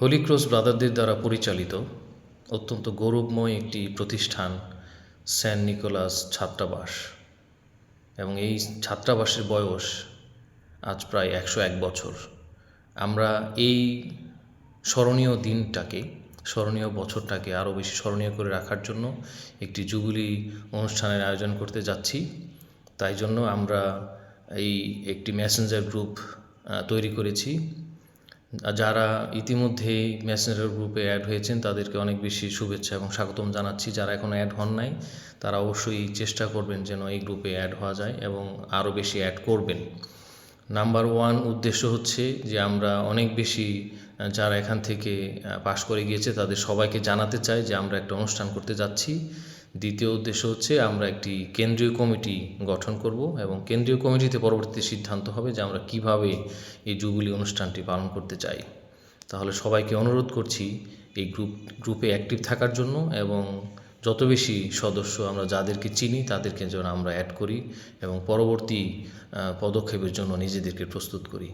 Holi cross ব্রাদারদের দ্বারা পরিচালিত অত্যন্ত গৌরবময় একটি প্রতিষ্ঠান সেন্ট নিকোলাস ছাত্রাবাস, এবং এই ছাত্রাবাসের বয়স আজ প্রায় 101 বছর। আমরা এই স্মরণীয় বছরটাকে আরও বেশি স্মরণীয় করে রাখার জন্য একটি জুবিলি অনুষ্ঠানের আয়োজন করতে যাচ্ছি। তাই জন্য আমরা একটি মেসেঞ্জার গ্রুপ তৈরি করেছি। যারা ইতিমধ্যেই মেসেঞ্জার গ্রুপে অ্যাড হয়েছেন তাদেরকে অনেক বেশি শুভেচ্ছা এবং স্বাগতম জানাচ্ছি। যারা এখনও অ্যাড হন নাই তারা অবশ্যই চেষ্টা করবেন যেন এই গ্রুপে অ্যাড হওয়া যায় এবং আরও বেশি অ্যাড করবেন। নাম্বার 1 উদ্দেশ্য হচ্ছে যে আমরা অনেক বেশি যারা এখান থেকে পাশ করে গিয়েছে তাদের সবাইকে জানাতে চাই যে আমরা একটা অনুষ্ঠান করতে যাচ্ছি। দ্বিতীয় উদ্দেশ্য হচ্ছে আমরা একটি কেন্দ্রীয় কমিটি গঠন করব এবং কেন্দ্রীয় কমিটিতে পরবর্তী সিদ্ধান্ত হবে যে আমরা কিভাবে এই জুবিলি অনুষ্ঠানটি পালন করতে চাই। তাহলে সবাইকে অনুরোধ করছি এই গ্রুপে অ্যাক্টিভ থাকার জন্য, এবং যত বেশি সদস্য আমরা যাদেরকে চিনি তাদেরকে যেন আমরা অ্যাড করি এবং পরবর্তী পদক্ষেপের জন্য নিজেদেরকে প্রস্তুত করি।